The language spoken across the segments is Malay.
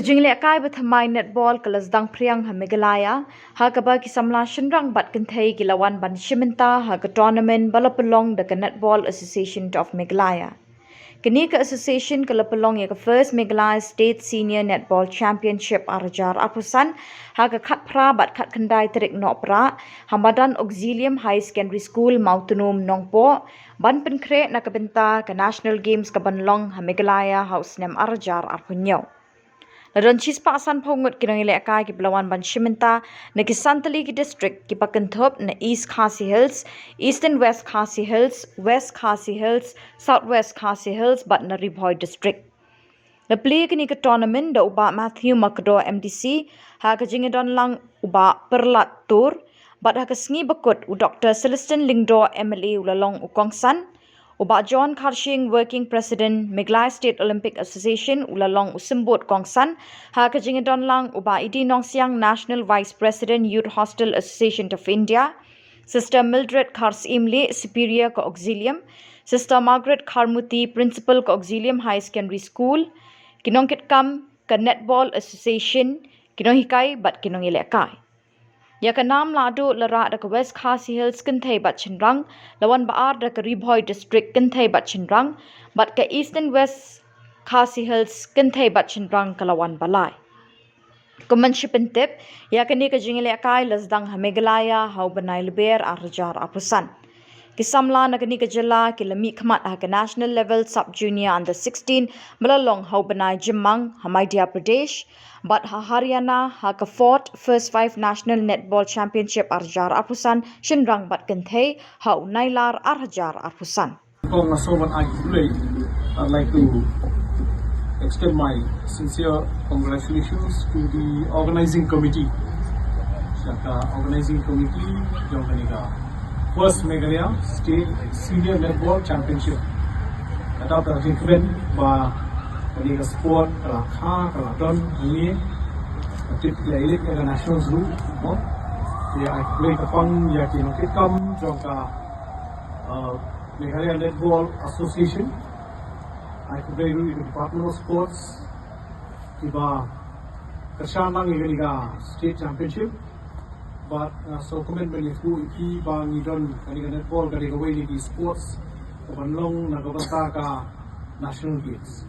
Jingialehkai bathamai netball ke Sdang Phriang ha Meghalaya ha kaba ki Samla Shinrang bat kinthai ki lawan ban shiminta ha ka tournament balapalong da ka Netball Association of Meghalaya. Kini ka association ka lapalong ya ka first Meghalaya State Senior Netball Championship arajar apusan ha ka khat pra bat khat khandai terik no pra Hamadan Auxilium High Secondary School Mautunum Nongpo ban penkre na kabenta ka National Games ka banlong ha Meghalaya House nem arajar arpunyo. Ladon chispa asan pongut Jingialehkai ki Pelawan ban Shiminta na ki Santali ki district ki pakenthop na East Khasi Hills, East and West Khasi Hills, West Khasi Hills, Southwest Khasi Hills but na Ribhoi district. Na play ki ni ka tournament da uba Matthew Makdo MDC ha ka jingidon lang uba perlat tur but ha ka sngi bakut u Dr. Celestin Lingdo MLA ulalong ukongsan uba John Karshing Working President Meghalaya State Olympic Association ulalong usimbot kongsan ha ka jingidon lang uba Idi Nongsiang National Vice President Youth Hostel Association of India, Sister Mildred Kars Imle Superior ka Auxilium, Sister Margaret Karmuti Principal ka Auxilium High Secondary School, kinongkit kam ka Netball Association kinohikai bat Jingialehkai. Ya ka nam lado lara da ka West Khasi Hills kinthai bat Chinrang, lawan baar da ka Ribhoi district kinthai bat Chinrang, bat ka East and West Khasi Hills kinthai bat Chinrang kalawan balai. Kumanship tip ya ka ni ka Jingialehkai Sdang ha Meghalaya hau banai leber arajar apusan. Ki Samla na kani ka jilla ki lami khmat ha ka national level sub junior under 16 malalong hau banai Jimmang ha Madhya Pradesh but ha Haryana ha ka fourth first 5 national netball championship arjar apusan Shinrang bat kenthe hau nailar arjar apusan. I'd like to extend my sincere congratulations to the organizing committee. Organizing committee First Meghalaya State Senior Netball Championship. Kata terjadikan bah pada sport kalau don ini tip elit dengan national zoo. Ya, I play kapang ya kini kita jangka Meghalaya Netball Association. I play di Department of Sports. Tiba kerjaan ini State Championship. But so commitment itu iki bang idon kali netball kali kawai di sports kabanlong nagabanta ka national games.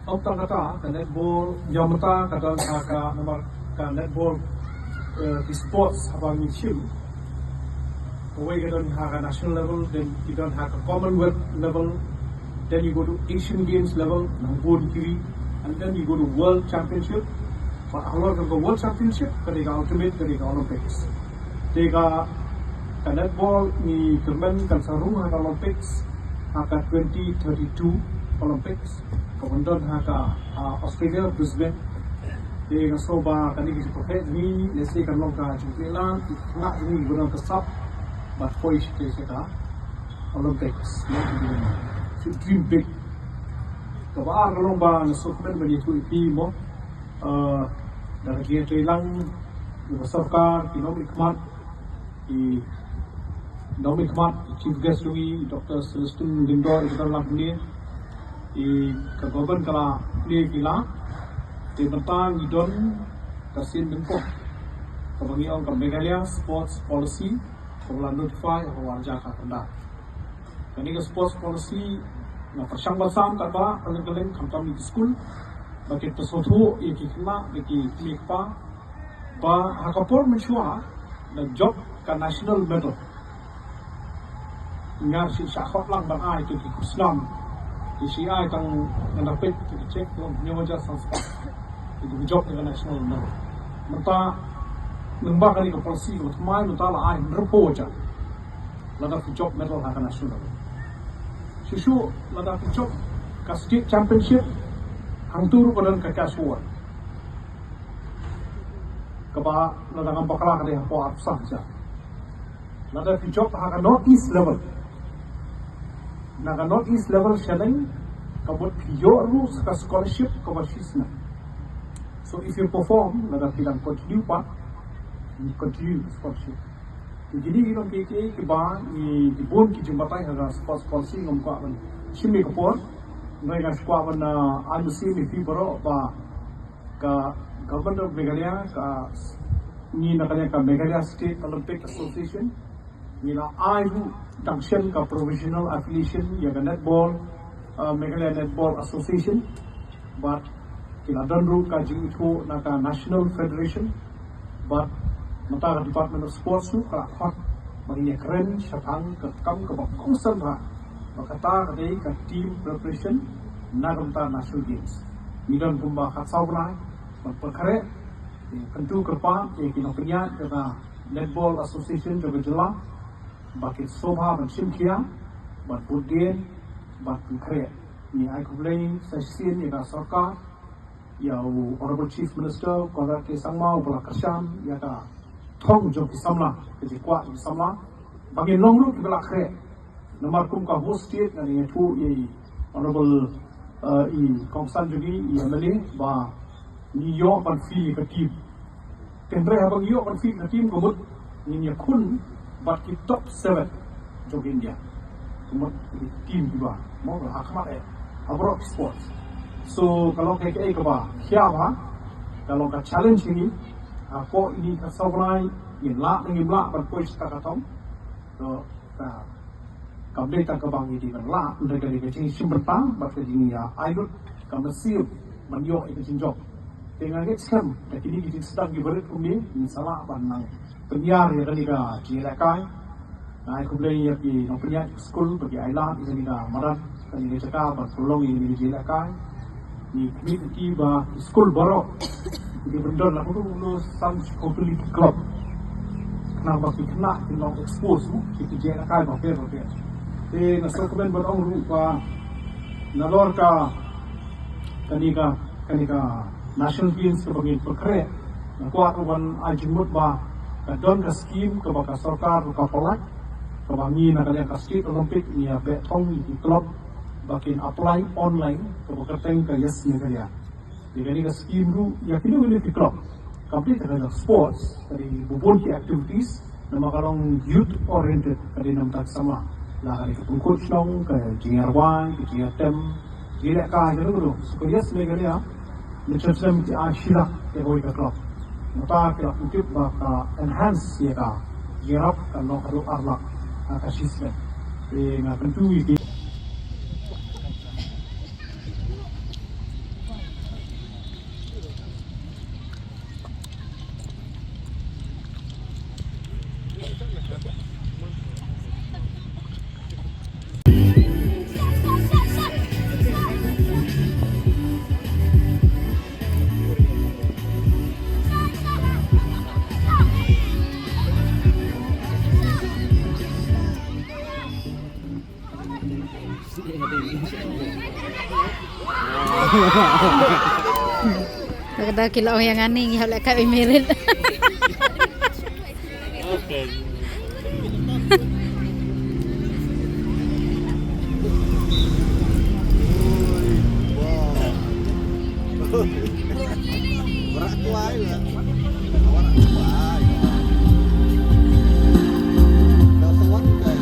Opta kata ka netball yamata kata ka nomor ka netball di sports habang ichim. Kawai kadon ha national level, then you don't have a Commonwealth level, then you go to Asian Games level, and then you go to World Championship. Kalau ke World Championship, ketika Ultimate, ketika Olympics, ketika netball ni kemen kan sarung haka Olympics, haka 2032 Olympics, kemudian haka Australia Brisbane, ketika soba kan ini profet ni, lesi kan longka Jingialehkai, nak ini guna kesap, but for ish ketika Olympics, so dream big. Kebar lomba nasukan menjadi ipi mo. Dari kita hilang bersafkar di nomor khidmat chief guest lagi Dr. Celestin Lingdo itu dalam ni ke govern kala ni kila di tentang idon kasin bentuk kebangi orang ke Meghalaya sports policy kemudian notify awal jaka kanda kini ke sports policy na persang bersam kata paling kantam di school bagi pesotu ikikma bagi klikpa ba hakapor menshua na job ka national medal ngar si sakot lang bang ai tu Islam si ai tang nandapit tu check tu nyawaja sansport itu job ka national medal mata nembak kali ka policy ko mai mata la ai repoja lada job medal ha ka national susu lada job ka state championship Hangturu pada kekasuan. Keba nadang bakla kade po apsah ja. Nada job haka North East level. Naga North East level Shillong kabut yoru ka scholarship kaba shisna. So if you perform nada bilang continue pa, you continue scholarship. Jadi ilong keke keba ni dibon ki jembatai haka sports policy ngomka ban shimi Khubor. Mereka sekuat mana anusi ni fibro ba government of Meghalaya ni nakanya ka Meghalaya State Olympic Association ni na NEHU Dangshan ka provisional affiliation ya ka Netball Meghalaya Netball Association but kila danru ka jingialehkai na ka National Federation but mata Department of Sports tu ka hot bagi keren syatang ke kam ke bangsan ba makata kadai ka team preparation na kamta National Games Midan kumba khatsawla perkara tentu kerpa kinopenya kata Netball Association Khuborjylla bakit sobha ban simkia ban pudien ban perkara ni ai kumlain session ya sarkar ya Honorable Chief Minister kota ke Samla bala kerjaan ya ka thong jo ki Samla ke kwa ki Samla bagi nongru ki bala kre nomor kum ka host state na NEHU Honorable Kongsan juga MLA ba New York ban feel ke team tendre habang New York ban feel ke team kumut ni kun bat ki top 7 jog India kumut di team juga mau hakmat abroad sports so kalau kayak ke ba siapa kalau ka challenge ini aku ini ka sawnai ni la ngi la ban pois ta ka tom so ka kabel tak kebang ini kan lah mereka di kecil simberta bahasa dunia air kamasir menjauh itu cinjok dengan kecil tapi ini kita sedang diberi umi misalnya banang penyiar ya kan ika Jingialehkai nah aku beli ya di penyiar school bagi island ini ika marat kan ini cakap bertolong ini Jingialehkai ni community bah school baru di bendor lah aku lulus sang community club kenapa kita kena expose kita Jingialehkai bahkan nasakumen batong rupa nalor ka kanika national games ke bagi perkara nakuat uban ajimut ba kadon ka scheme ke baka sarkar ka polak ke bangi nakanya ka state olympic ni abe tong di club bakin apply online ke baka teng ka yes ni kaya jadi ka scheme ru ya kini ni di club complete ka sports dari bubun ki activities na makarong youth oriented kadi nam tak sama lah hari kepungkut Shillong ke Jingialehkai ke Jingialehkai gitu dulu sekolah sebagai dia macam Shillong ke boleh ke klub maka kita untuk baka enhance ya ka Jingialehkai kalau kalau arlak kasih dengan tentu ini Kada kilaw yang ani Jingialehkai merit. Okay. Berat tuai lah. Awak tuai. Dah tuan kan.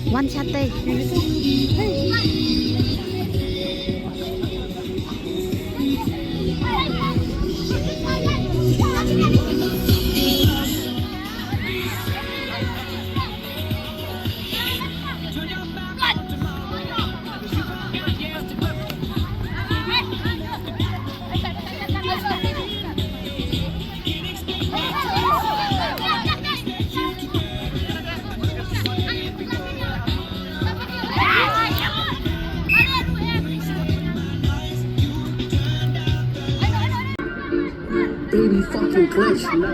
One shot tay. Khuborjylla.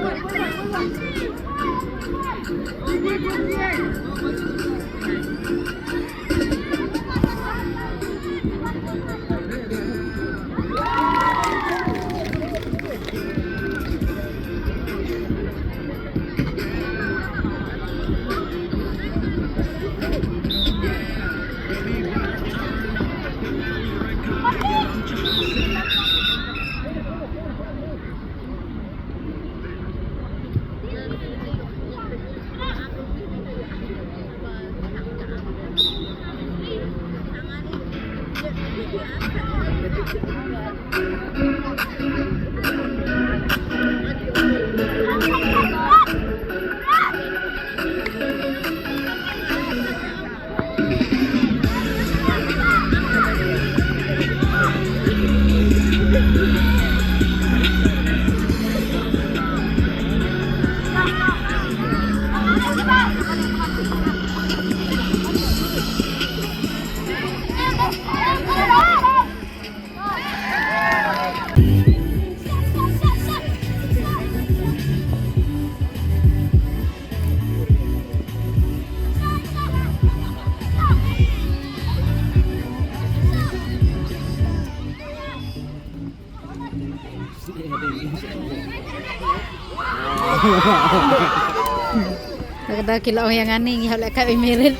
Nagda kila yang ani Jingialehkai merit.